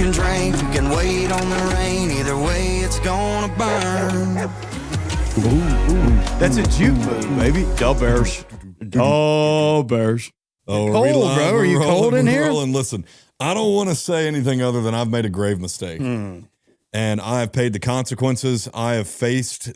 can drink, you can wait on the rain. Either way, it's gonna burn. That's a juke move, baby. Duh bears. Oh, bears. Oh, Cold, bro. Are you cold in here? And listen, I don't want to say anything other than I've made a grave mistake. And I have paid the consequences. I have faced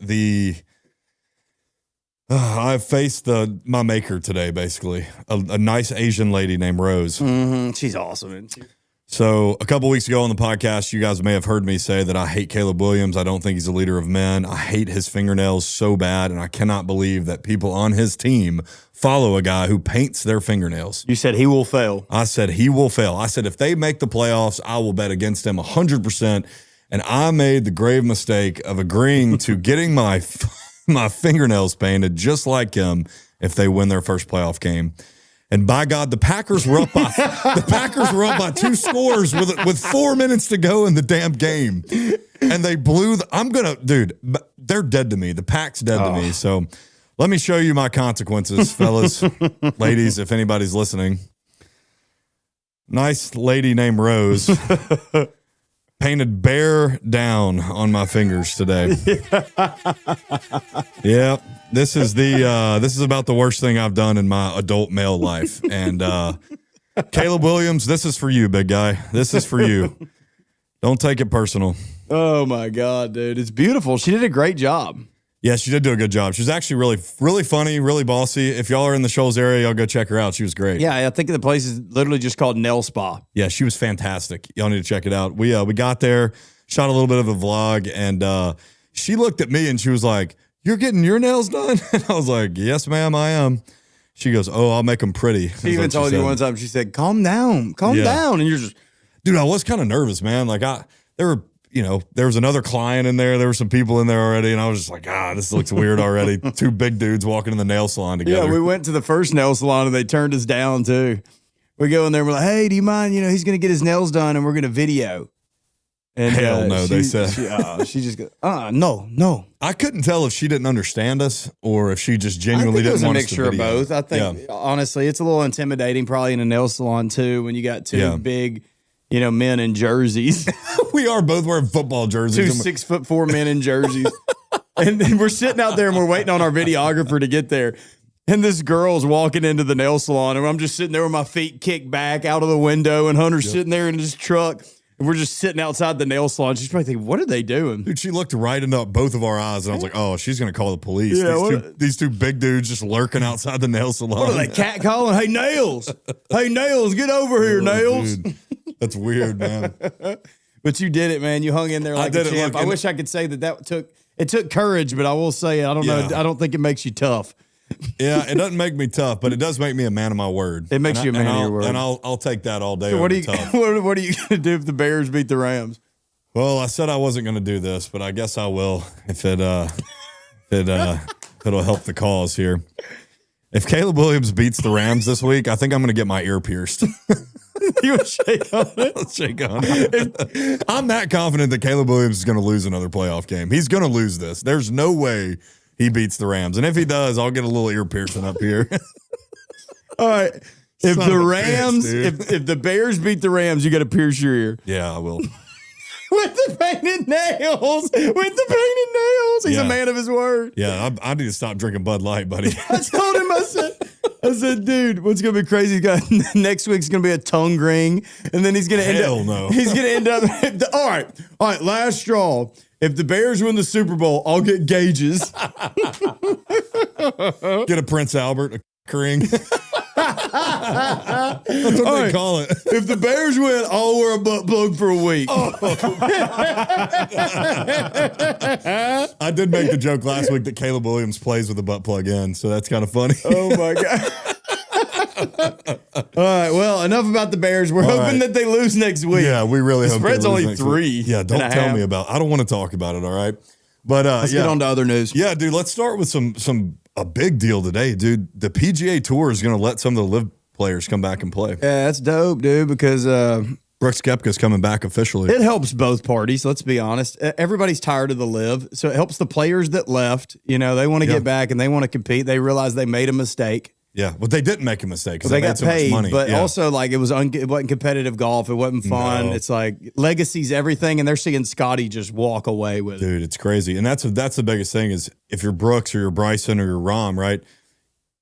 my maker today, basically. A nice Asian lady named Rose. Mm-hmm. She's awesome, isn't she? So a couple weeks ago on the podcast, you guys may have heard me say that I hate Caleb Williams. I don't think he's a leader of men. I hate his fingernails so bad, and I cannot believe that people on his team follow a guy who paints their fingernails. You said he will fail. I said he will fail. I said if they make the playoffs, I will bet against him 100%. And I made the grave mistake of agreeing to getting my fingernails painted just like him if they win their first playoff game. And by God, the Packers were up by 2 scores with 4 minutes to go in the damn game. And they blew they're dead to me. The Pack's dead to me. So let me show you my consequences, fellas, ladies, if anybody's listening. Nice lady named Rose painted bear down on my fingers today. Yeah. This is about the worst thing I've done in my adult male life. And Caleb Williams, this is for you, big guy. This is for you. Don't take it personal. Oh my God, dude. It's beautiful. She did a great job. Yeah, she did do a good job. She was actually really, really funny, really bossy. If y'all are in the Shoals area, y'all go check her out. She was great. Yeah, I think the place is literally just called Nail Spa. Yeah, she was fantastic. Y'all need to check it out. We got there, shot a little bit of a vlog, and she looked at me and she was like, "You're getting your nails done?" And I was like, "Yes, ma'am, I am." She goes, "Oh, I'll make them pretty." She even told you one time, she said, calm down. And you're just, dude, I was kind of nervous, man. Like there was another client in there. There were some people in there already. And I was just like, this looks weird already. 2 big dudes walking in the nail salon together. Yeah, we went to the first nail salon and they turned us down too. We go in there and we're like, "Hey, do you mind? He's going to get his nails done and we're going to video." And hell no, they said. She just goes, no. I couldn't tell if she didn't understand us or if she just genuinely didn't want us to video. It was a mixture of both. I think, honestly, it's a little intimidating probably in a nail salon too when you got 2 big, men in jerseys. We are both wearing football jerseys. 2 6'4" men in jerseys. and we're sitting out there and we're waiting on our videographer to get there. And this girl's walking into the nail salon and I'm just sitting there with my feet kicked back out of the window and Hunter's sitting there in his truck. And we're just sitting outside the nail salon. She's probably thinking, what are they doing? Dude, she looked right into both of our eyes, and I was like, oh, she's going to call the police. Yeah, these two big dudes just lurking outside the nail salon. What are they, catcalling? Hey, Nails. Hey, Nails, get over here, Nails. Dude, that's weird, man. But you did it, man. You hung in there like a champ. I wish I could say that took courage, but I will say, I don't know. I don't think it makes you tough. Yeah, it doesn't make me tough, but it does make me a man of my word. It makes you a man of your word. And I'll take that all day. So what are you tough. What are you going to do if the Bears beat the Rams? Well, I said I wasn't going to do this, but I guess I will if it'll help the cause here. If Caleb Williams beats the Rams this week, I think I'm going to get my ear pierced. You would shake on it? I'll shake on it. I'm that confident that Caleb Williams is going to lose another playoff game. He's going to lose this. There's no way he beats the Rams. And if he does, I'll get a little ear piercing up here. All right. If the Bears beat the Rams, you got to pierce your ear. Yeah, I will. With the painted nails. He's a man of his word. Yeah, I need to stop drinking Bud Light, buddy. I told him, I said, dude, what's going to be crazy? Next week's going to be a tongue ring. And then he's going to end up. He's going to end up. All right. Last straw. If the Bears win the Super Bowl, I'll get gauges. Get a Prince Albert, a ring. That's what they call it. If the Bears win, I'll wear a butt plug for a week. I did make the joke last week that Caleb Williams plays with a butt plug in, so that's kind of funny. Oh, my God. All right, well, enough about the Bears. We're hoping that they lose next week. Yeah, we really hope spread's they lose only 3. Yeah, don't tell me about it. I don't want to talk about it, all right? But let's get on to other news. Yeah, dude, let's start with a big deal today, dude. The PGA Tour is going to let some of the live players come back and play. Yeah, that's dope, dude, because Brooks Koepka's coming back officially. It helps both parties, let's be honest. Everybody's tired of the live, so it helps the players that left. They want to get back and they want to compete. They realize they made a mistake. Yeah, but they didn't make a mistake because They they got made so paid, much money. but Yeah. also like it wasn't competitive golf. It wasn't fun. No. It's like legacy's everything, and they're seeing Scotty just walk away with it. Dude, it's crazy. And that's the biggest thing is if you're Brooks or you're Bryson or you're Rahm, right?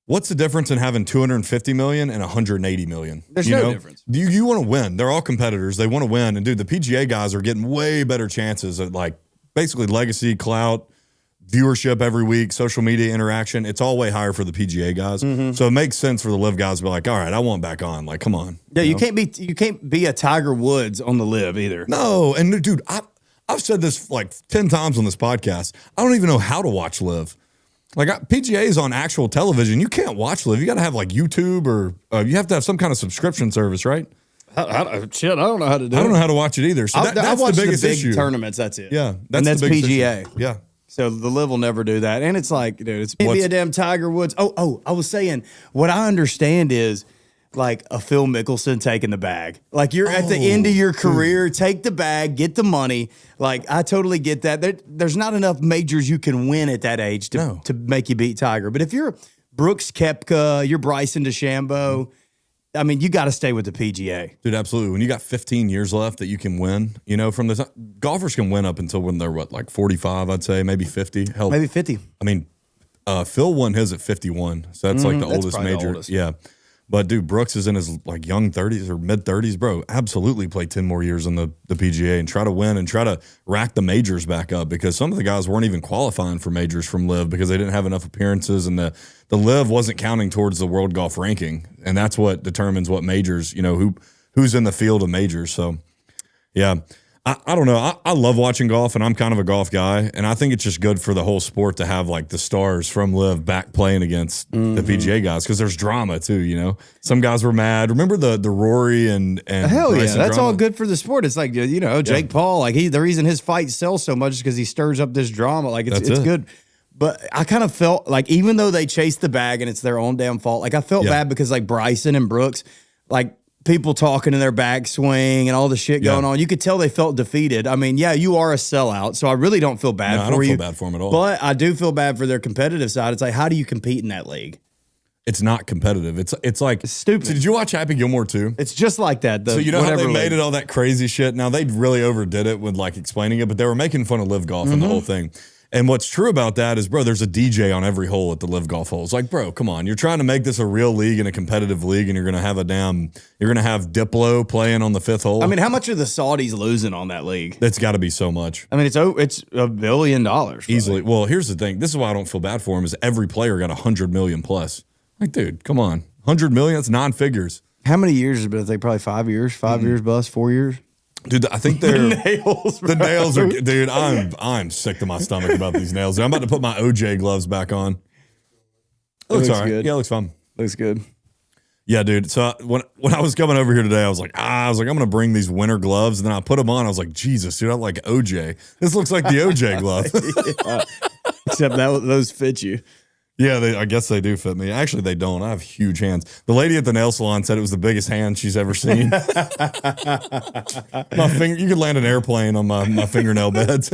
What's the difference in having 250 million and 180 million? There's no difference. You want to win. They're all competitors. They want to win. And dude, the PGA guys are getting way better chances at like basically legacy, clout, viewership every week, social media interaction. It's all way higher for the PGA guys. So it makes sense for the live guys to be like, all right, I want back on. Like, come on. Yeah, you know? can't be a Tiger Woods on the live either. No, and dude, I've said this like 10 times on this podcast. I don't even know how to watch live. Like PGA is on actual television. You can't watch live. You got to have like YouTube or you have to have some kind of subscription service, right? Shit, I don't know how to do it. I don't know how to watch it either. So that's I watch the biggest big issue. tournaments. That's it. Yeah, and that's the biggest PGA. issue. Yeah. So the live will never do that. And it's like, dude, it's can't be a damn Tiger Woods. Oh, I was saying, what I understand is like a Phil Mickelson taking the bag. Like you're at the end of your career, take the bag, get the money. Like I totally get that. There's not enough majors you can win at that age to make you beat Tiger. But if you're Brooks Koepka, you're Bryson DeChambeau, I mean, you got to stay with the PGA. Dude, absolutely. When you got 15 years left that you can win, you know, from the time, golfers can win up until when they're like 45, I'd say, maybe 50. Hell, Maybe 50. I mean, Phil won his at 51. So that's like the oldest probably the major. oldest. Yeah. But dude, Brooks is in his like young 30s or mid 30s, bro. Absolutely play 10 more years on the PGA and try to win and try to rack the majors back up because some of the guys weren't even qualifying for majors from live because they didn't have enough appearances and the live wasn't counting towards the world golf ranking. And that's what determines what majors, you know, who's in the field of majors. So yeah. I don't know. I love watching golf, and I'm kind of a golf guy, and I think it's just good for the whole sport to have like the stars from live back playing against the PGA guys because there's drama too. You know, some guys were mad. Remember the Rory and hell Bryson yeah, that's drama? all good for the sport. It's like you know Jake Paul, like the reason his fight sells so much is because he stirs up this drama. Like it's good. But I kind of felt like even though they chased the bag and it's their own damn fault, like I felt bad because like Bryson and Brooks, like. People talking in their backswing and all the shit going on. You could tell they felt defeated. I mean, yeah, you are a sellout, so I really don't feel bad for you. I don't feel bad for them at all. But I do feel bad for their competitive side. It's like, how do you compete in that league? It's not competitive. It's like it's stupid. So did you watch Happy Gilmore too? It's just like that. So you know how they made it all that crazy shit? Now they really overdid it with like explaining it, but they were making fun of live golf and the whole thing. And what's true about that is, bro, there's a DJ on every hole at the live golf holes. Like, bro, come on. You're trying to make this a real league and a competitive league, and you're going to have Diplo playing on the fifth hole. I mean, how much are the Saudis losing on that league? That's got to be so much. I mean, it's $1 billion. Easily. Well, here's the thing. This is why I don't feel bad for him is every player got 100 million plus. Like, dude, come on. 100 million, that's non-figures. How many years has it been? I think probably 5 years, 5 years plus, 4 years. Dude, I think they're nails. The nails are, dude. I'm sick to my stomach about these nails. Dude, I'm about to put my OJ gloves back on. It looks all right. good. Yeah, it looks fun. Looks good. Yeah, dude. So when I was coming over here today, I was like, I'm gonna bring these winter gloves, and then I put them on. I was like, Jesus, dude, I'm like OJ. This looks like the OJ glove. Except those fit you. Yeah, I guess they do fit me. Actually, they don't. I have huge hands. The lady at the nail salon said it was the biggest hand she's ever seen. My finger, you could land an airplane on my fingernail beds.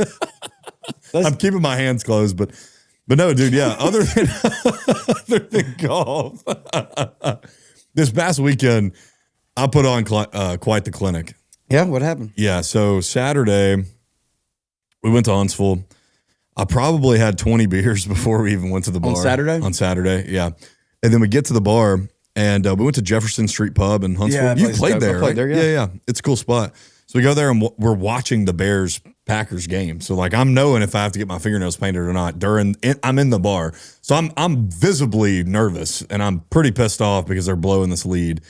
I'm keeping my hands closed, but no, dude. Yeah, other than golf, this past weekend I put on quite the clinic. Yeah, what happened? Yeah, so Saturday we went to Huntsville. I probably had 20 beers before we even went to the bar. On Saturday? On Saturday, yeah. And then we get to the bar, and we went to Jefferson Street Pub in Huntsville. Yeah, You played there, I right? played there, yeah. Yeah. It's a cool spot. So we go there, and we're watching the Bears-Packers game. So, like, I'm knowing if I have to get my fingernails painted or not. I'm in the bar. So I'm visibly nervous, and I'm pretty pissed off because they're blowing this lead.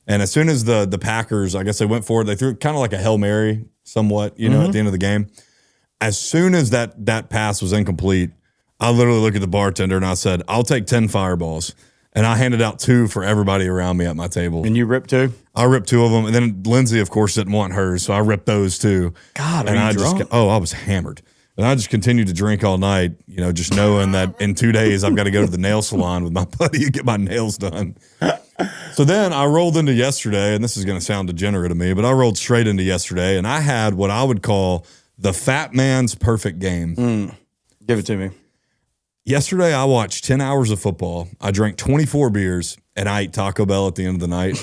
And as soon as the Packers, I guess they went for it, they threw kind of like a Hail Mary somewhat, you know, at the end of the game. As soon as that pass was incomplete, I literally looked at the bartender and I said, I'll take 10 fireballs. And I handed out 2 for everybody around me at my table. And you ripped 2? I ripped 2 of them. And then Lindsay, of course, didn't want hers. So I ripped those too. God, and are you I drunk? I was hammered. And I just continued to drink all night, you know, just knowing that in 2 days I've got to go to the nail salon with my buddy and get my nails done. So then I rolled into yesterday, and this is going to sound degenerate of me, but I rolled straight into yesterday, and I had what I would call the fat man's perfect game. Give it to me. Yesterday, I watched 10 hours of football. I drank 24 beers, and I ate Taco Bell at the end of the night.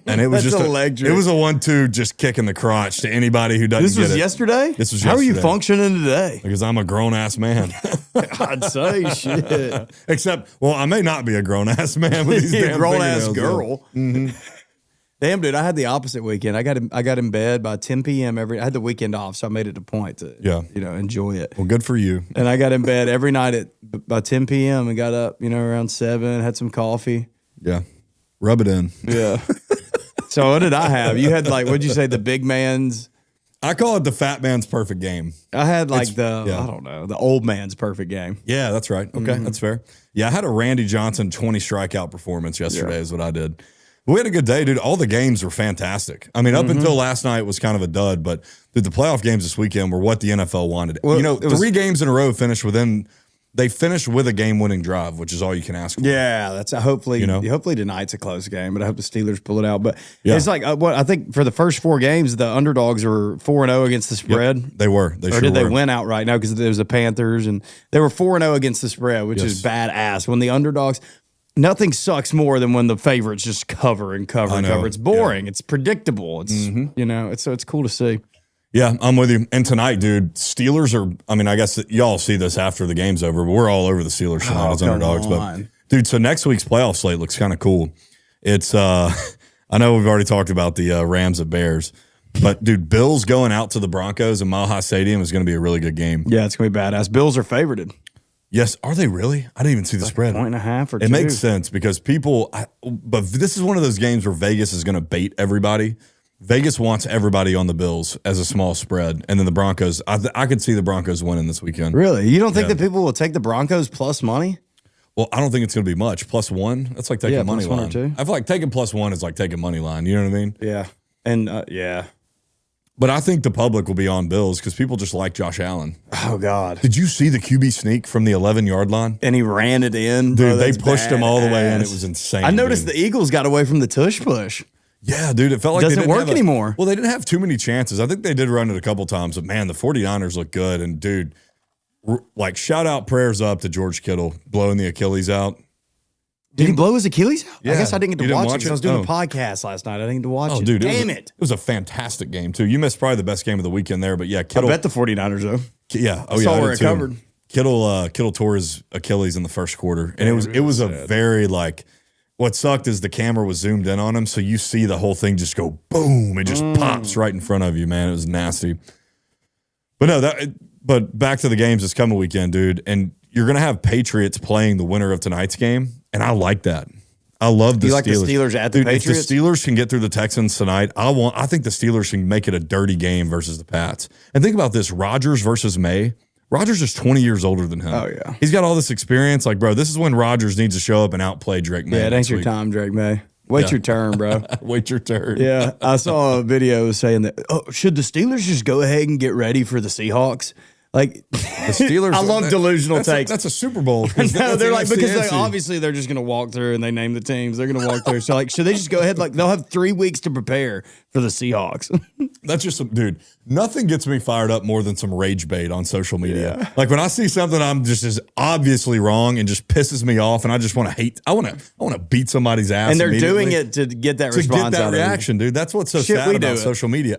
And it was That's just electric. it was a 1-2 just kicking the crotch to anybody who doesn't This get was it. yesterday? This was How are you yesterday. functioning today? Because I'm a grown-ass man. I'd say shit. Except, well, I may not be a grown-ass man with these damn Grown-ass fingernails, girl. Damn, dude, I had the opposite weekend. I got in bed by 10 p.m. I had the weekend off, so I made it a point to enjoy it. Well, good for you. And I got in bed every night by 10 p.m. and got up, around 7, had some coffee. Yeah. Rub it in. Yeah. So what did I have? You had what'd you say, the big man's? I call it the fat man's perfect game. I had I don't know, the old man's perfect game. Yeah, that's right. Okay, that's fair. Yeah, I had a Randy Johnson 20 strikeout performance yesterday is what I did. We had a good day, dude. All the games were fantastic. I mean, up until last night was kind of a dud, but dude, the playoff games this weekend were what the NFL wanted. Well, 3 games in a row they finished with a game-winning drive, which is all you can ask for. Yeah, that's hopefully tonight's a close game, but I hope the Steelers pull it out. But it's what I think for the first 4 games, the underdogs were 4-0 against the spread. Yep, they were. They or sure did they were. win outright? No, because there was the Panthers, and they were 4-0 against the spread, which is badass. When the underdogs, nothing sucks more than when the favorites just cover and cover and cover. It's boring. Yeah. It's predictable. It's so it's cool to see. Yeah, I'm with you. And tonight, dude, Steelers are, I mean, I guess y'all see this after the game's over, but we're all over the Steelers tonight as underdogs. But, dude, so next week's playoff slate looks kind of cool. It's, I know we've already talked about the Rams at Bears, but, dude, Bills going out to the Broncos in Mile High Stadium is going to be a really good game. Yeah, it's going to be badass. Bills are favorited. Yes. Are they really? I didn't even see the spread. 1.5 or 2. It makes sense because but this is one of those games where Vegas is going to bait everybody. Vegas wants everybody on the Bills as a small spread, and then the Broncos. I could see the Broncos winning this weekend. Really? You don't think that people will take the Broncos plus money? Well, I don't think it's going to be much. +1, that's like taking money line. I feel like taking +1 is like taking money line. You know what I mean? Yeah. And yeah. But I think the public will be on Bills because people just like Josh Allen. Oh, God. Did you see the QB sneak from the 11-yard line? And he ran it in. Dude, they pushed him all the way in. It was insane. I noticed the Eagles got away from the tush push. Yeah, dude, it felt like it doesn't work anymore. Well, they didn't have too many chances. I think they did run it a couple times, but man, the 49ers look good. And dude, shout out, prayers up to George Kittle blowing the Achilles out. Did he blow his Achilles out? Yeah. I guess I didn't get to watch it because I was doing a podcast last night. I didn't get to watch it. Dude, Damn it. It was a fantastic game, too. You missed probably the best game of the weekend there, but yeah, Kittle. I bet the 49ers, though. Yeah. I saw where it covered. Kittle tore his Achilles in the first quarter. And it was a very what sucked is the camera was zoomed in on him, so you see the whole thing just go boom. It just pops right in front of you, man. It was nasty. But but back to the games this coming weekend, dude. And you're gonna have Patriots playing the winner of tonight's game, and I like that. I love the Steelers. You like the Steelers at the Patriots? If the Steelers can get through the Texans tonight, I think the Steelers can make it a dirty game versus the Pats. And think about this: Rodgers versus May. Rodgers is 20 years older than him. Oh, yeah. He's got all this experience. Like, bro, this is when Rodgers needs to show up and outplay Drake May. Yeah, it ain't your time, Drake May. Wait your turn, bro. Wait your turn. Yeah, I saw a video saying that, should the Steelers just go ahead and get ready for the Seahawks? Like, the Steelers. I love delusional takes. That's a Super Bowl. No, they're like, because obviously they're just going to walk through and they name the teams. They're going to walk through. So, should they just go ahead? They'll have 3 weeks to prepare for the Seahawks. That's just dude. Nothing gets me fired up more than some rage bait on social media. Yeah. Like when I see something I'm just as obviously wrong and just pisses me off, and I just want to hate. I want to beat somebody's ass. And they're doing it to get that response, that reaction, dude. That's what's so sad about social media.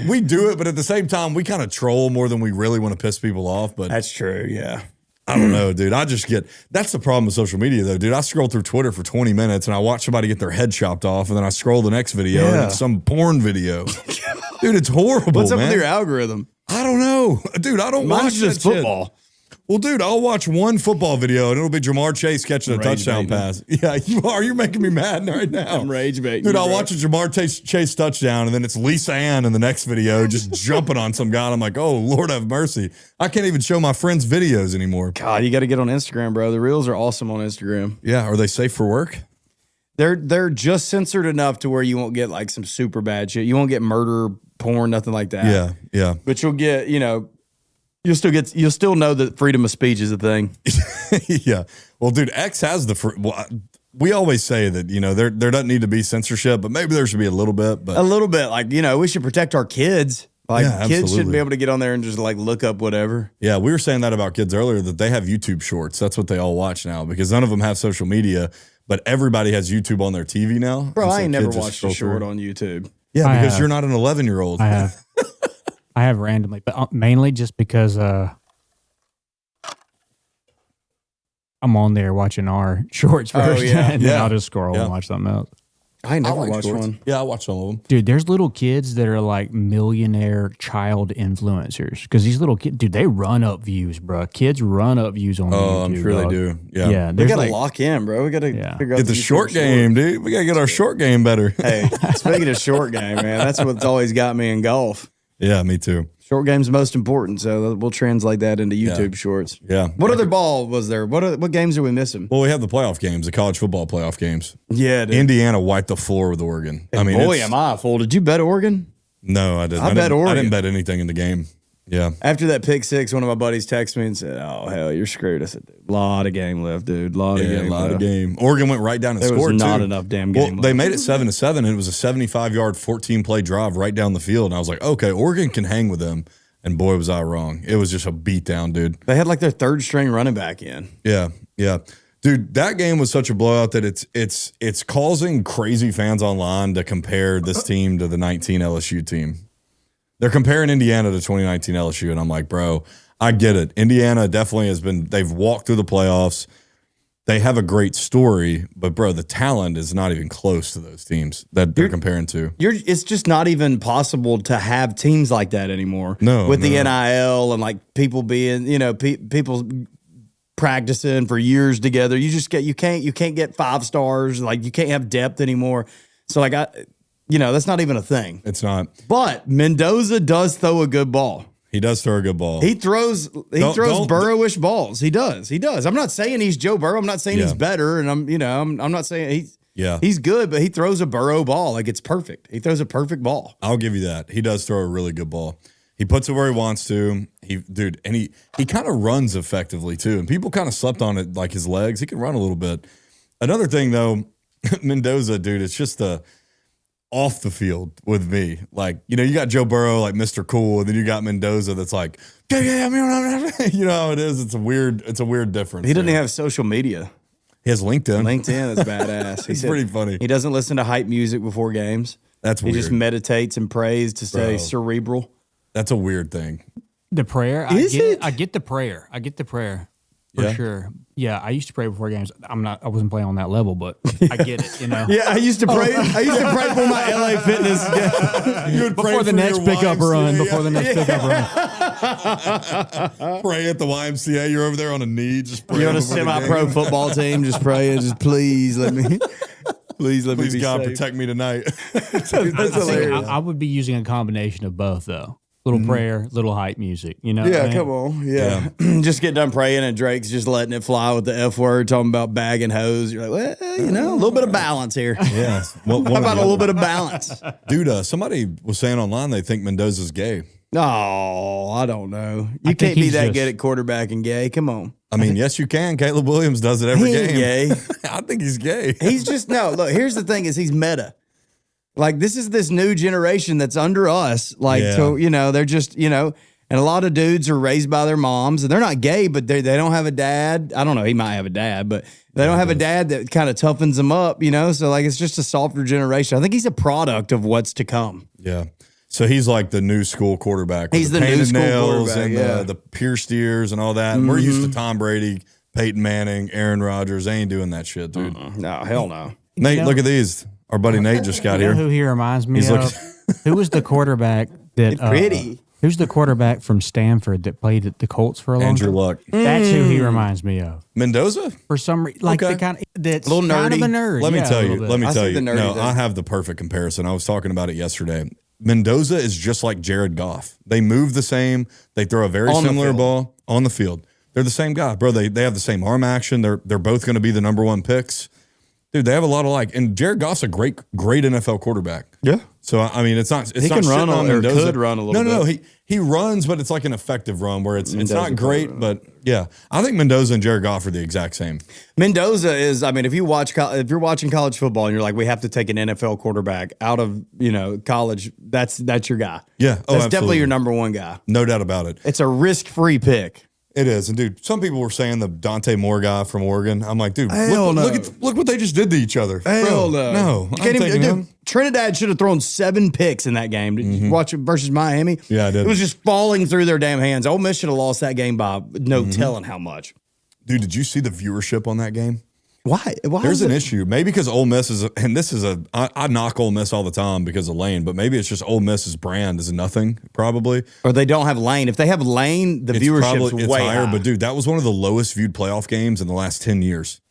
We do it, but at the same time, we kind of troll more than we really want to piss people off. But that's true. Yeah. I don't know, dude. That's the problem with social media, though, dude. I scroll through Twitter for 20 minutes and I watch somebody get their head chopped off, and then I scroll the next video and it's some porn video. Dude, it's horrible. What's up with your algorithm? I don't know. Dude, I don't watch just football. Well, dude, I'll watch one football video and it'll be Jamar Chase catching a touchdown pass. Yeah, you are. You're making me mad right now. I'm rage baiting. Dude, I'll watch a Jamar Chase touchdown and then it's Lisa Ann in the next video just jumping on some guy. And I'm like, oh, Lord have mercy. I can't even show my friends videos anymore. God, you got to get on Instagram, bro. The reels are awesome on Instagram. Yeah. Are they safe for work? They're just censored enough to where you won't get some super bad shit. You won't get murder, porn, nothing like that. Yeah, yeah. But you'll get, you'll still know that freedom of speech is a thing. Yeah. Well, dude, X has we always say that, there doesn't need to be censorship, but maybe there should be a little bit. But a little bit, we should protect our kids. Kids shouldn't be able to get on there and just look up whatever. Yeah, we were saying that about kids earlier, that they have YouTube shorts. That's what they all watch now because none of them have social media. but everybody has YouTube on their TV now. Bro, And so I ain't never kids just watched a scroll short through. on YouTube. Yeah, I because have. you're not an 11-year-old. I have. I have randomly, but mainly just because I'm on there watching our shorts first, yeah. and then Yeah. I'll just scroll Yeah. and watch something else. I ain't I never like watched shorts. one. Yeah, I watch some of them. Dude, there's little kids that are like millionaire child influencers because these little kids, dude, they run up views, bro. Kids run up views on YouTube. I'm sure dog. they do. Yeah. Yeah, We there's gotta like, lock in, bro. We gotta Yeah. figure out Get the YouTube short game, dude. We got to get our short game better. Hey, speaking of short game, man, that's what's always got me in golf. Yeah, me too. Short game's most important, so we'll translate that into YouTube shorts. Yeah. What other ball was there? What games are we missing? Well, we have the playoff games, the college football playoff games. Yeah, dude. Indiana wiped the floor with Oregon. I mean, boy, it's- am I full. Did you bet Oregon? No, I didn't. I bet didn't, I Oregon. didn't bet anything in the game. Yeah. After that pick six, one of my buddies texted me and said, "Oh hell, you're screwed." I said, "Dude, lot of game left, dude. Lot of Yeah, game a lot left." of game. Oregon went right down and There was scored not too. enough damn Well, game they left. made it 7-7, and it was a 75-yard, 14-play drive right down the field. And I was like, okay, Oregon can hang with them. And boy, was I wrong. It was just a beatdown, dude. They had like their third string running back in. Yeah, yeah. Dude, that game was such a blowout that it's causing crazy fans online to compare this team to the 19 LSU team. They're comparing Indiana to 2019 LSU, and I'm like, bro, I get it. Indiana definitely has been, they've walked through the playoffs. They have a great story, but bro, the talent is not even close to those teams that they're comparing to. It's just not even possible to have teams like that anymore. No, with the no. NIL and like people being, people practicing for years together. You can't get 5 stars. Like you can't have depth anymore. So like that's not even a thing. It's not. But Mendoza does throw a good ball. He does throw a good ball. He throws don't- Burrow-ish balls. He does. I'm not saying he's Joe Burrow. I'm not saying Yeah. he's better, and I'm not saying Yeah. he's good, but he throws a Burrow ball like it's perfect. He throws a perfect ball. I'll give you that. He does throw a really good ball. He puts it where he wants to. He kind of runs effectively too. And people kind of slept on it, like his legs. He can run a little bit. Another thing though, Mendoza, dude, it's just the off the field with me. Like, you got Joe Burrow, like Mr. Cool, and then you got Mendoza that's like, you know how it is. It's a weird difference. He doesn't dude. have social media. He has LinkedIn. LinkedIn is badass. It's pretty funny. He doesn't listen to hype music before games. That's He weird. just meditates and prays to stay Bro. cerebral. That's a weird thing. the prayer. Is it? I get the prayer. I get the prayer for Yeah. sure. Yeah, I used to pray before games. I wasn't playing on that level, but I get it. Yeah, I used to pray. I used to pray for my LA Fitness. You would Before the next pickup run. Before the next pickup run. Pray at the YMCA. You're over there on a knee, just praying. You're on a before the semi-pro game. football team, just praying, just please let me Please be God safe. protect me tonight. That's I think hilarious. I would be using a combination of both, though. Little prayer, little hype music. You know? Yeah, what I mean? come on. Yeah. Just get done praying and Drake's just letting it fly with the F word, talking about bagging hoes. You're like, well, a little bit of balance here. Yeah. Well, How about a little bit of balance? Dude, somebody was saying online they think Mendoza's gay. Oh, I don't know. You think can't be he's that just- good at quarterbacking gay. Come on. I mean, yes, you can. Caleb Williams does it every He ain't game. gay. I think he's gay. He's just, no, look, here's the thing is he's meta. Like, this is this new generation that's under us. Like, Yeah. so, they're just, and a lot of dudes are raised by their moms and they're not gay, but they don't have a dad. I don't know. He might have a dad, but they don't have a dad that kind of toughens them up, So, like, it's just a softer generation. I think he's a product of what's to come. Yeah. So he's like the new school quarterback. with He's the new painted school nails quarterback, and yeah. the pierced ears and all that. We're used to Tom Brady, Peyton Manning, Aaron Rodgers. They ain't doing that shit, dude. No, hell no. Nate, look at these. Our buddy Nate just got You know here. who he reminds me He's of? looking- Who was the quarterback that? Pretty. Who's the quarterback from Stanford that played at the Colts for a long Andrew time? Luck. That's who he reminds me of. Mendoza? For some reason, like Okay. the kind of that's A little kind of a nerdy. nerd. Let me Yeah, a tell little you. bit. Let me I tell see you. the nerdy No, thing. I have the perfect comparison. I was talking about it yesterday. Mendoza is just like Jared Goff. They move the same. They throw a very On the similar field. ball on the field. They're the same guy, bro. They have the same arm action. They're both going to be the number one picks. Dude, they have a lot of like, and Jared Goff's a great NFL quarterback. Yeah. So I mean, it's not. It's He not can run shitting on or Mendoza. could run a little No, bit. he runs, but it's like an effective run where it's Mendoza not great, probably but yeah, I think Mendoza and Jared Goff are the exact same. Mendoza is, I mean, if you're watching college football and you're like, we have to take an NFL quarterback out of, college, that's your guy. Yeah. Oh, That's definitely absolutely. your number one guy. No doubt about it. It's a risk-free pick. It is. And dude, some people were saying the Dante Moore guy from Oregon. I'm like, dude, Hell no. look what they just did to each other. Hell no. No. You can't even, dude, Trinidad should have thrown 7 picks in that game. Did you watch it versus Miami? Yeah, I did. It was just falling through their damn hands. Ole Miss should have lost that game by no telling how much. Dude, did you see the viewership on that game? Why? There's an issue. Maybe because Ole Miss is, and this is I knock Ole Miss all the time because of Lane, but maybe it's just Ole Miss's brand is nothing, probably. Or they don't have Lane. If they have Lane, the viewership's way higher. high. But dude, that was one of the lowest viewed playoff games in the last 10 years.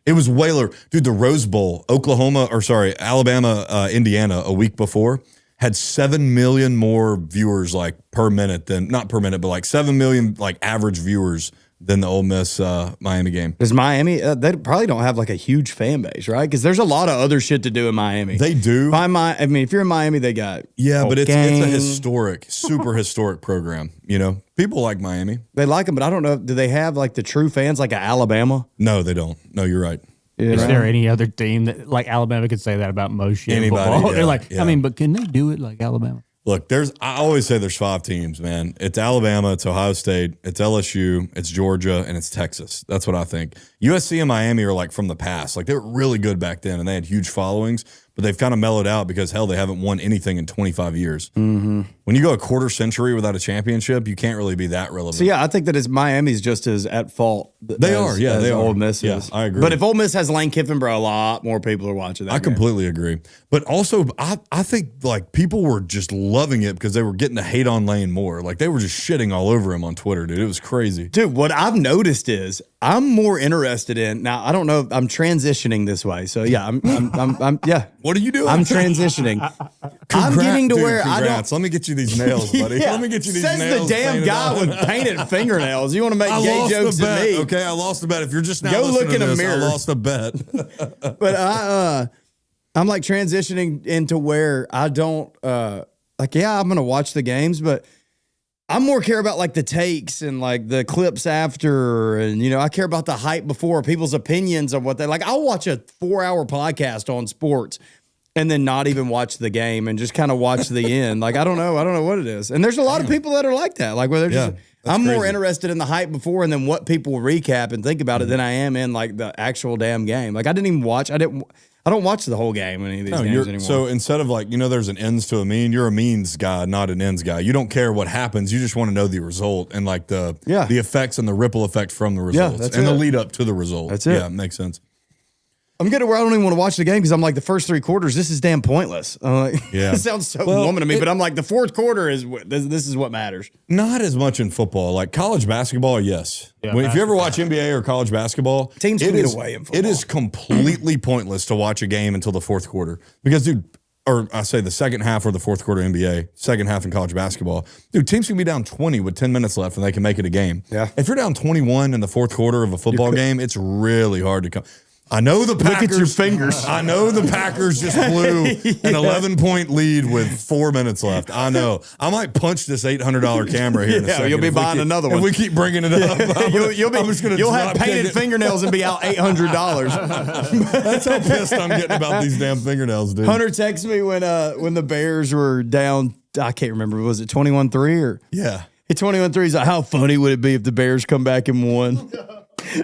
It was way lower. Dude, the Rose Bowl, Alabama, Indiana a week before had 7 million more viewers like per minute than, not per minute, but like 7 million like average viewers than the Ole Miss Miami game. Because Miami, they probably don't have like a huge fan base, right? Because there's a lot of other shit to do in Miami. They do. I mean, if you're in Miami, they got but it's a gang. historic, super historic program. You know, people like Miami. They like them, but I don't know. Do they have like the true fans like Alabama? No, they don't. No, you're right. Is there any other team that like Alabama could say that about most shit? Anybody, Football? yeah, They're like, yeah. I mean, but can they do it like Alabama? Look, I always say there's 5 teams, man. It's Alabama, it's Ohio State, it's LSU, it's Georgia, and it's Texas. That's what I think. USC and Miami are like from the past. Like they were really good back then, and they had huge followings, but they've kind of mellowed out because, hell, they haven't won anything in 25 years. Mm-hmm. When you go a quarter century without a championship, you can't really be that relevant. So, yeah, I think that Miami's just as at fault. They are. Ole Miss is. Yeah, I agree. But if Ole Miss has Lane Kiffin, bro, a lot more people are watching that I game. completely agree. But also, I think like people were just loving it because they were getting to hate on Lane more. Like they were just shitting all over him on Twitter, dude. It was crazy. Dude, what I've noticed is I'm more interested in now. I don't know. I'm transitioning this way, so yeah. I'm yeah. What are you doing? I'm transitioning. I'm getting to where I don't. Congrats. Let me get you these nails, buddy. Yeah. Let me get you these Says nails. the damn painted guy on. with painted fingernails. You want to make I gay lost jokes the at bet. me? Okay, I lost the bet. If you're just now Go listening look in to a this, mirror. I lost a bet. But I'm like transitioning into where I don't like. Yeah, I'm gonna watch the games, but I'm more care about like the takes and like the clips after, and I care about the hype before, people's opinions of what they like. I'll watch a 4-hour podcast on sports and then not even watch the game and just kind of watch the end. Like I don't know what it is. And there's a lot of people that are like that. Like where they're just. I'm more interested in the hype before and then what people recap and think about it than I am in like the actual damn game. Like I didn't even watch. I don't watch the whole game in any of these games anymore. So instead of like, there's an ends to a mean, you're a means guy, not an ends guy. You don't care what happens. You just want to know the result and like the effects and the ripple effect from the results and the lead up to the result. That's it. Yeah, it makes sense. I'm getting to where I don't even want to watch the game because I'm like the first 3 quarters, this is damn pointless. I'm like, it sounds so woman to me, but I'm like the 4th quarter is this is what matters. Not as much in football, like college basketball. Yes, if you ever watch NBA or college basketball, teams can get away in football. It is completely pointless to watch a game until the 4th quarter because, dude, or I say the second half or the 4th quarter NBA, second half in college basketball, dude, teams can be down 20 with 10 minutes left and they can make it a game. Yeah, if you're down 21 in the 4th quarter of a football game, it's really hard to come. I know the Packers. Look at your fingers. I know the Packers just blew an 11-point lead with 4 minutes left. I know. I might punch this $800 camera here in a second. You'll be buying another one. If we keep bringing it up, you'll have painted fingernails and be out $800. That's how pissed I'm getting about these damn fingernails, dude. Hunter texted me when the Bears were down. I can't remember. Was it 21-3 or? Yeah. At 21-3, he's like, how funny would it be if the Bears come back and won?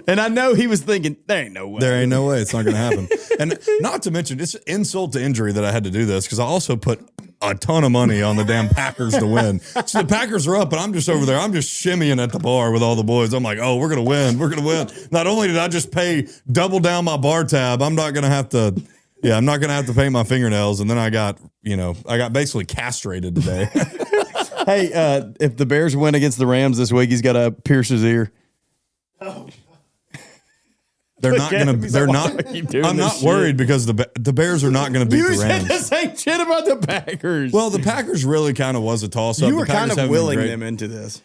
And I know he was thinking, there ain't no way. There ain't no way. It's not going to happen. And not to mention, it's insult to injury that I had to do this because I also put a ton of money on the damn Packers to win. So the Packers are up, and I'm just over there. I'm just shimmying at the bar with all the boys. I'm like, oh, we're going to win. We're going to win. Not only did I just pay double down my bar tab, I'm not going to have to paint my fingernails. And then I got basically castrated today. Hey, if the Bears win against the Rams this week, he's got to pierce his ear. Oh. They're not going to. They're not. I'm not worried because the Bears are not going to beat the Rams. You said the same shit about the Packers. Well, the Packers really kind of was a toss-up. You were kind of willing them into this.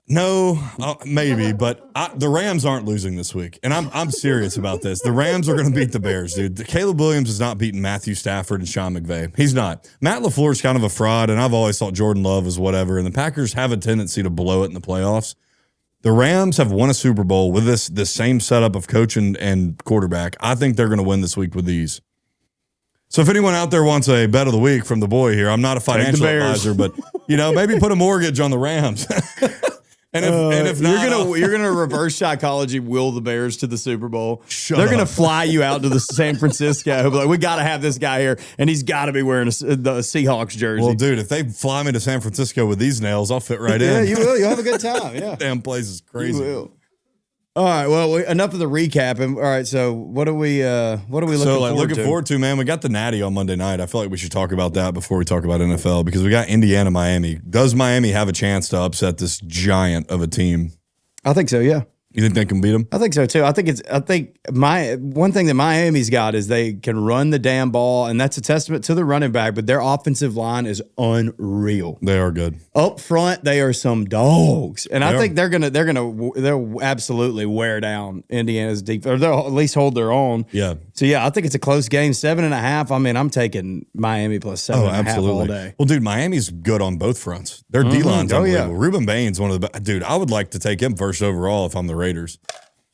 No, maybe, but the Rams aren't losing this week, and I'm serious about this. The Rams are going to beat the Bears, dude. Caleb Williams has not beaten Matthew Stafford and Sean McVay. He's not. Matt LaFleur is kind of a fraud, and I've always thought Jordan Love was whatever. And the Packers have a tendency to blow it in the playoffs. The Rams have won a Super Bowl with this same setup of coach and quarterback. I think they're going to win this week with these. So if anyone out there wants a bet of the week from the boy here, I'm not a financial advisor, but maybe put a mortgage on the Rams. And if not, you're gonna reverse psychology, will the Bears to the Super Bowl. Shut They're gonna up. fly you out to the San Francisco. Like, we got to have this guy here, and he's got to be wearing the Seahawks jersey. well, dude, if they fly me to San Francisco with these nails, I'll fit right yeah, in. you will. You'll have a good time. Yeah, Damn place is crazy. you will. All right. Well, enough of the recap. All right. So, what are we looking forward to, man? We got the Natty on Monday night. I feel like we should talk about that before we talk about NFL because we got Indiana, Miami. Does Miami have a chance to upset this giant of a team? I think so. Yeah. You think they can beat them? I think so too. I think my one thing that Miami's got is they can run the damn ball, and that's a testament to the running back. But their offensive line is unreal. They are good. Up front, they are some dogs, and I think they'll absolutely wear down Indiana's defense, or they'll at least hold their own. Yeah. So yeah, I think it's a close game, 7.5. I mean, I'm taking Miami plus 7.5 all day. Well, dude, Miami's good on both fronts. Their D-line's unbelievable. yeah. Ruben Bain's one of the best. Dude, I would like to take him first overall if I'm the Raiders.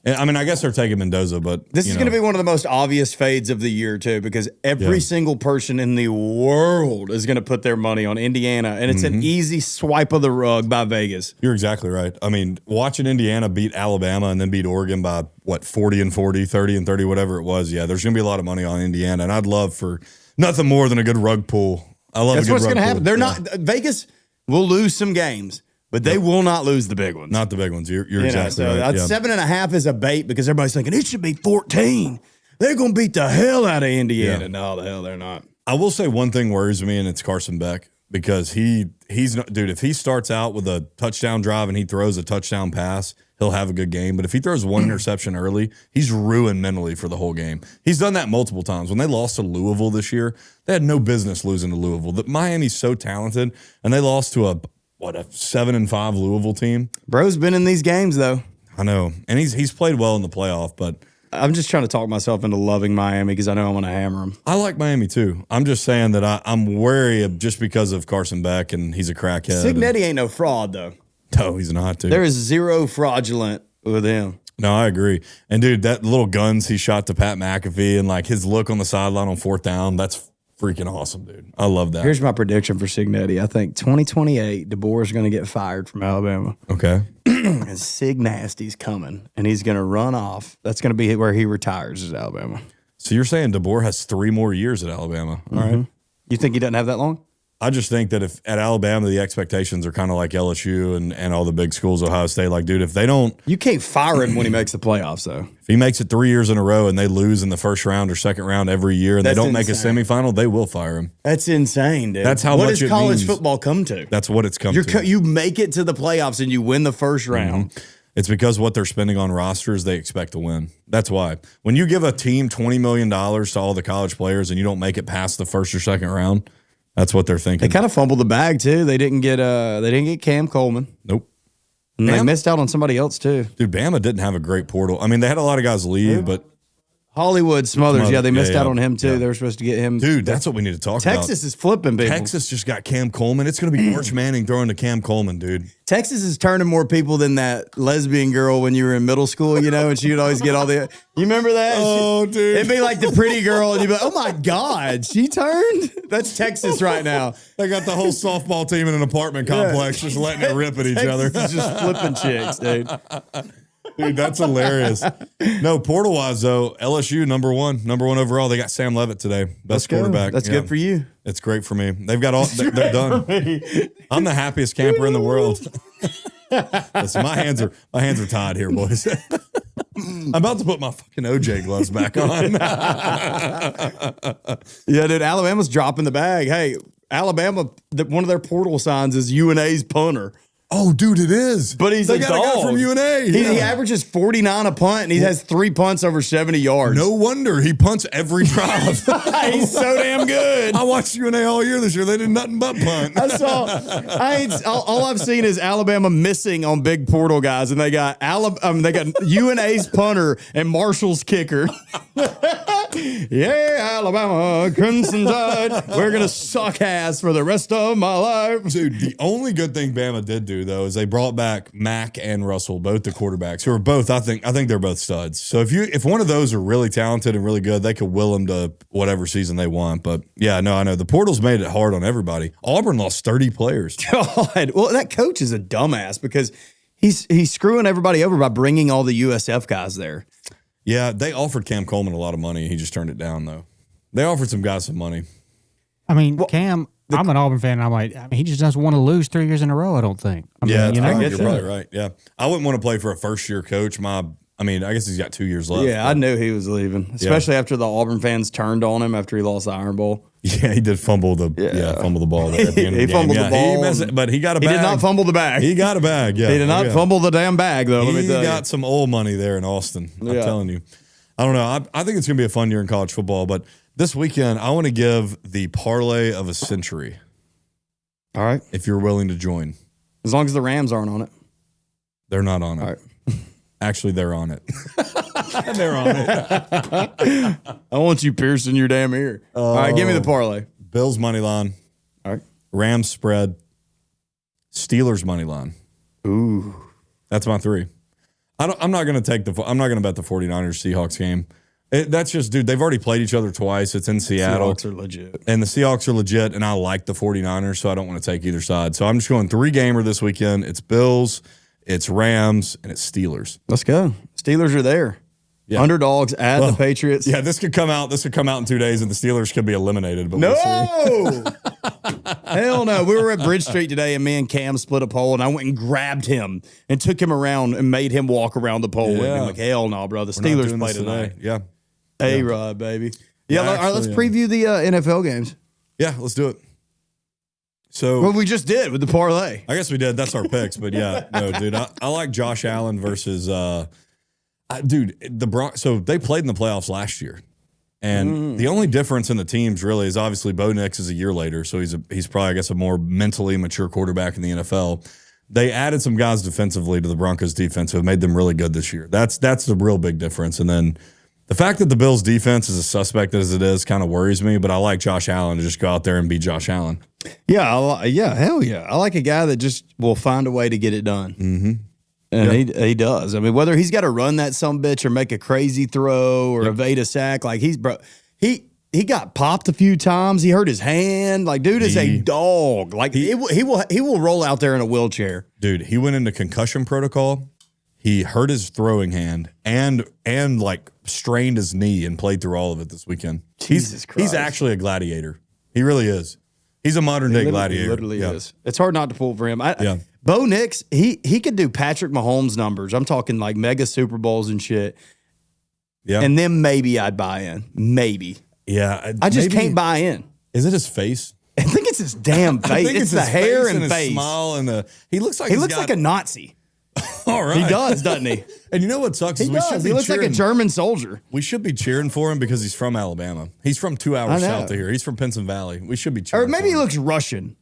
And, I mean, I guess they're taking Mendoza, but This is going to be one of the most obvious fades of the year, too, because every single person in the world is going to put their money on Indiana, and it's an easy swipe of the rug by Vegas. You're exactly right. I mean, watching Indiana beat Alabama and then beat Oregon by, 40 and 40, 30 and 30, whatever it was. Yeah, there's going to be a lot of money on Indiana, and I'd love for nothing more than a good rug pull. I love That's a good what's rug going to pull. happen. They're Yeah. not Vegas will lose some games, but they will not lose the big ones. Not the big ones. You're You know, exactly so right. Yeah. 7.5 is a bait because everybody's thinking it should be 14. They're going to beat the hell out of Indiana. Yeah. No, the hell they're not. I will say one thing worries me, and it's Carson Beck because he's not, dude. If he starts out with a touchdown drive and he throws a touchdown pass, he'll have a good game. But if he throws one interception early, he's ruined mentally for the whole game. He's done that multiple times. When they lost to Louisville this year, they had no business losing to Louisville. That Miami's so talented, and they lost to a 7-5 Louisville team. Bro's been in these games, though. I know, and he's played well in the playoff, but. I'm just trying to talk myself into loving Miami because I know I want to hammer them. I like Miami too. I'm just saying that I'm wary of just because of Carson Beck and he's a crackhead. Signetti ain't no fraud, though. No, he's not, dude. There is zero fraudulent with him. No, I agree. And dude, that little guns he shot to Pat McAfee and like his look on the sideline on 4th down, that's freaking awesome, dude. I love that. Here's my prediction for Signetti. I think 2028, DeBoer is going to get fired from Alabama. Okay. And Sig Nasty's coming, and he's going to run off. That's going to be where he retires is Alabama. So you're saying DeBoer has 3 more years at Alabama. All right. You think he doesn't have that long? I just think that if at Alabama, the expectations are kind of like LSU and all the big schools, Ohio State, like, dude, if they don't, You can't fire him when he makes the playoffs, though. if he makes it 3 years in a row and they lose in the first round or second round every year and That's they don't make a insane. semifinal, they will fire him. That's insane, dude. That's how what much does it college means. football come to? That's what it's come to. You make it to the playoffs and you win the first round. It's because what they're spending on rosters, they expect to win. That's why. When you give a team $20 million to all the college players and you don't make it past the first or second round, that's what they're thinking. They kind of fumbled the bag too. They didn't get Cam Coleman. Nope. And they Bam- missed out on somebody else too. Dude, Bama didn't have a great portal. I mean, they had a lot of guys leave, but Hollywood Smothers. Yeah, they missed out on him too. yeah. They were supposed to get him. dude, that's what we need to talk about. Texas is flipping people. Texas just got Cam Coleman. It's going to be March Manning throwing to Cam Coleman, dude. Texas is turning more people than that lesbian girl when you were in middle school, you know, and she would always get all the. You remember that? Oh, dude. It'd be like the pretty girl, and you'd be like, oh my God, she turned? That's Texas right now. They got the whole softball team in an apartment complex just letting it rip at each other. Texas is just flipping chicks, dude. Dude, that's hilarious. No, portal wise though, LSU number one overall. They got Sam Levitt today, best quarterback. That's Yeah. good for you. It's great for me. They've got all. They're done. I'm the happiest camper in the world. Listen, my hands are tied here, boys. I'm about to put my fucking OJ gloves back on. Yeah, dude, Alabama's dropping the bag. Hey, Alabama, one of their portal signs is UNA's punter. Oh, dude, it is. But he's they a got dog. a guy from UNA. He averages 49 a punt, and he has 3 punts over 70 yards. No wonder he punts every drive. He's so damn good. I watched UNA all year this year. They did nothing but punt. All I've seen is Alabama missing on big portal guys, and they got UNA's punter and Marshall's kicker. Yeah, Alabama, Crimson Tide. We're gonna suck ass for the rest of my life. Dude, the only good thing Bama did do though is they brought back Mack and Russell, both the quarterbacks, who are both I think they're both studs. So if one of those are really talented and really good, they could will them to whatever season they want. But yeah, no, I know the portal's made it hard on everybody. Auburn lost 30 players. God, well, that coach is a dumbass because He's screwing everybody over by bringing all the USF guys there. Yeah, they offered Cam Coleman a lot of money. He just turned it down, though. They offered some guys some money. I mean, Cam, I'm an Auburn fan, and I'm like, I mean, he just doesn't want to lose 3 years in a row, I don't think. I mean, You're probably right. Yeah. I wouldn't want to play for a first-year coach. I guess he's got 2 years left. Yeah, I knew he was leaving, especially after the Auburn fans turned on him after he lost the Iron Bowl. Yeah, he did fumble the ball there at the end of the game. Fumbled the ball. But he got a bag. He did not fumble the bag. He got a bag, yeah. He did not fumble the damn bag, though, let me tell you. He got some oil money there in Austin. I'm telling you. I don't know. I think it's going to be a fun year in college football, but this weekend, I want to give the parlay of a century. All right. If you're willing to join. As long as the Rams aren't on it. They're not on it. All right. Actually, they're on it. They're on it. I want you piercing your damn ear. All right, give me the parlay. Bills money line. All right. Rams spread. Steelers money line. Ooh. That's my 3. I'm not going to bet the 49ers Seahawks game. That's just, dude, they've already played each other twice. It's in Seattle. Seahawks are legit. And the Seahawks are legit, and I like the 49ers, so I don't want to take either side. So I'm just going 3-gamer this weekend. It's Bills, it's Rams, and it's Steelers. Let's go. Steelers are there. Yeah. Underdogs at the Patriots. Yeah, this could come out in 2 days, and the Steelers could be eliminated. But no! We'll see. Hell no. We were at Bridge Street today, and me and Cam split a pole, and I went and grabbed him and took him around and made him walk around the pole with me. I'm like, hell no, bro. The Steelers play tonight. Yeah. A-Rod, baby. Yeah, all right, let's preview the NFL games. Yeah, let's do it. So, well, we just did with the parlay. I guess we did. That's our picks. But yeah, no, dude, I like Josh Allen versus, so they played in the playoffs last year. And the only difference in the teams really is obviously Bo Nix is a year later. So he's probably, I guess, a more mentally mature quarterback in the NFL. They added some guys defensively to the Broncos defense who have made them really good this year. That's the real big difference. And then the fact that the Bills defense is as suspect as it is kind of worries me, but I like Josh Allen to just go out there and be Josh Allen. Yeah, hell yeah. I like a guy that just will find a way to get it done. Mm-hmm. And he does. I mean, whether he's got to run that sumbitch or make a crazy throw or evade a sack, like he got popped a few times. He hurt his hand. Like, dude is a dog. Like he will roll out there in a wheelchair. Dude, he went into concussion protocol. He hurt his throwing hand and like strained his knee and played through all of it this weekend. Jesus Christ. He's actually a gladiator. He really is. He's a modern day gladiator. He literally is. It's hard not to pull for him. Bo Nix, he could do Patrick Mahomes numbers. I'm talking like mega Super Bowls and shit. Yeah. And then maybe I'd buy in. Maybe. Yeah. I just can't buy in. Is it his face? I think it's his damn face. I think it's the hair and his face. Smile and he looks like like a Nazi. All right. He does, doesn't he? And you know what sucks? He looks like a German soldier. We should be cheering for him because he's from Alabama. He's from 2 hours south of here. He's from Pinson Valley. We should be cheering. Or maybe he looks Russian.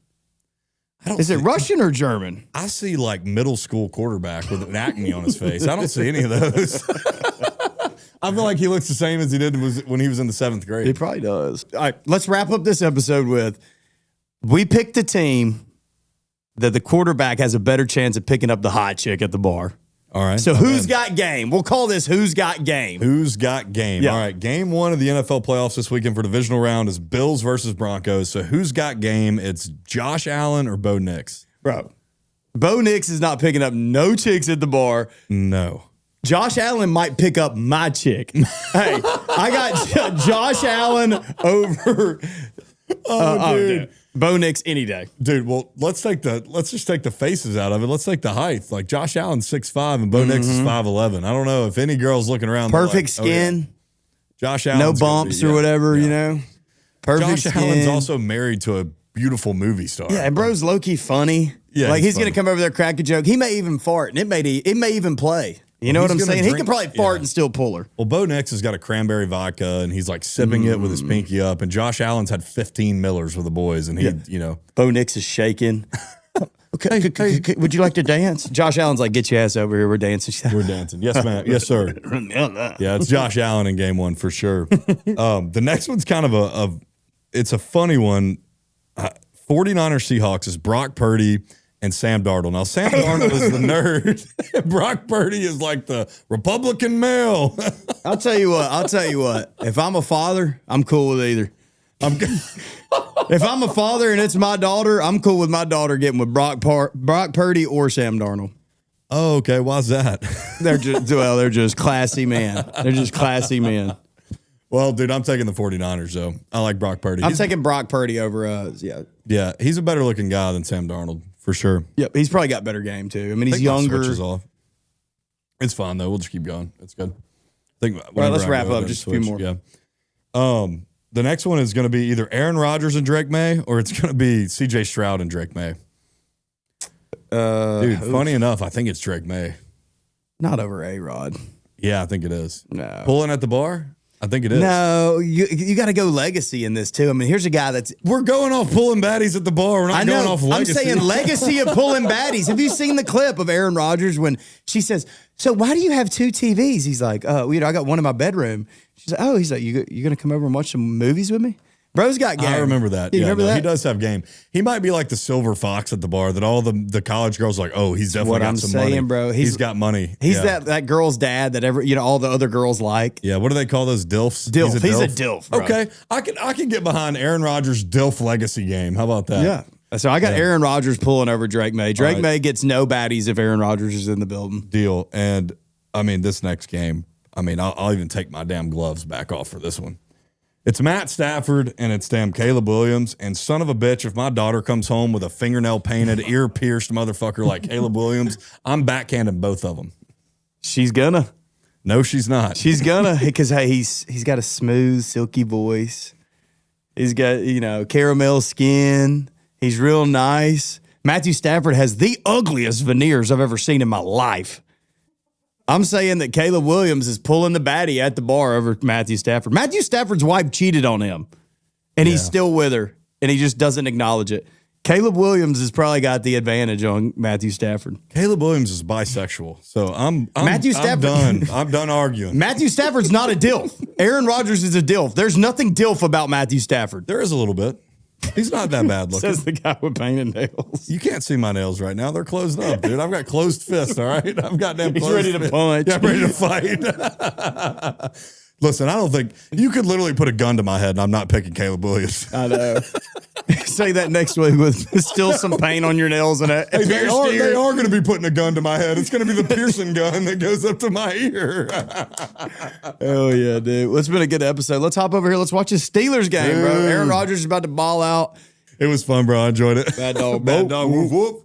Is it Russian or German? I see like middle school quarterback with an acne on his face. I don't see any of those. I feel like he looks the same as he did when he was in the 7th grade. He probably does. All right, let's wrap up this episode with, we picked a team that the quarterback has a better chance of picking up the hot chick at the bar. All right. So who's got game? We'll call this Who's Got Game. Who's got game? Yeah. All right. Game 1 of the NFL playoffs this weekend for divisional round is Bills versus Broncos. So who's got game? It's Josh Allen or Bo Nix. Bro, Bo Nix is not picking up no chicks at the bar. No. Josh Allen might pick up my chick. Hey, I got Josh Allen over dude. Bo Nix any day. Dude, well, let's just take the faces out of it. Let's take the height. Like Josh Allen's 6'5" and Bo Nix is 5'11". I don't know if any girl's looking around. Perfect skin. Oh, yeah. Josh Allen. No bumps or whatever, you know. Perfect Josh skin. Allen's also married to a beautiful movie star. Yeah, and bro's low-key funny. Yeah, like he's going to come over there, crack a joke. He may even fart, and it may even play. You know what I'm saying? He could probably fart and still pull her. Well, Bo Nix has got a cranberry vodka, and he's like sipping it with his pinky up. And Josh Allen's had 15 Millers with the boys, and Bo Nix is shaking. Okay, would you like to dance? Josh Allen's like, get your ass over here. We're dancing. We're dancing. Yes, ma'am. Yes, sir. Yeah, it's Josh Allen in game 1 for sure. The next one's kind of it's a funny one. 49ers Seahawks is Brock Purdy and Sam Darnold. Now, Sam Darnold is the nerd. Brock Purdy is like the Republican male. I'll tell you what. If I'm a father, I'm cool with either. If I'm a father and it's my daughter, I'm cool with my daughter getting with Brock Purdy or Sam Darnold. Oh, okay. Why's that? They're just classy men. They're just classy men. Well, dude, I'm taking the 49ers, though. I like Brock Purdy. I'm taking Brock Purdy over, yeah. Yeah, he's a better looking guy than Sam Darnold, for sure. Yep, he's probably got better game, too. I mean, he's I think my younger. switch is off. It's fine, though. We'll just keep going. It's good. All right, let's wrap up. Just a few more. Yeah. The next one is going to be either Aaron Rodgers and Drake May, or it's going to be C.J. Stroud and Drake May. Dude, funny enough, I think it's Drake May. Not over A-Rod. Yeah, I think it is. No. Pulling at the bar? I think it is. No, you got to go legacy in this, too. I mean, here's a guy that's... We're going off pulling baddies at the bar. We're not going off legacy. I'm saying legacy of pulling baddies. Have you seen the clip of Aaron Rodgers when she says, so why do you have 2 TVs? He's like, I got one in my bedroom. She's like, he's like, you going to come over and watch some movies with me? Bro's got game. I remember that. You remember that? He does have game. He might be like the silver fox at the bar that all the college girls are like, oh, he's definitely got some money. Bro. He's got money. He's that girl's dad that all the other girls like. Yeah, what do they call those dilfs? He's a dilf, bro. Okay, I can get behind Aaron Rodgers' dilf legacy game. How about that? Yeah. So I got Aaron Rodgers pulling over Drake May. Drake May gets no baddies if Aaron Rodgers is in the building. Deal. And I mean, this next game, I'll even take my damn gloves back off for this one. It's Matt Stafford and it's damn Caleb Williams. And son of a bitch, if my daughter comes home with a fingernail painted, ear pierced motherfucker like Caleb Williams, I'm backhanding both of them. She's gonna. No, she's not. She's gonna, because he's got a smooth, silky voice. He's got caramel skin. He's real nice. Matthew Stafford has the ugliest veneers I've ever seen in my life. I'm saying that Caleb Williams is pulling the baddie at the bar over Matthew Stafford. Matthew Stafford's wife cheated on him, and he's still with her, and he just doesn't acknowledge it. Caleb Williams has probably got the advantage on Matthew Stafford. Caleb Williams is bisexual, so I'm Stafford. done. I'm done arguing. Matthew Stafford's not a dilf. Aaron Rodgers is a dilf. There's nothing dilf about Matthew Stafford. There is a little bit. He's not that bad looking. Says the guy with painted nails. You can't see my nails right now. They're closed up, dude. I've got closed fists, all right? I've got damn He's closed ready to fists. punch. Yeah, I'm ready to fight. Listen, I don't think you could literally put a gun to my head and I'm not picking Caleb Williams. I know. Say that next week with still some paint on your nails and a Hey, they pierced are ear. going to be putting a gun to my head. It's going to be the piercing gun that goes up to my ear. Oh, yeah, dude. Well, it's been a good episode. Let's hop over here. Let's watch this Steelers game, bro. Aaron Rodgers is about to ball out. It was fun, bro. I enjoyed it. Bad dog. Bad dog. Woof, woof.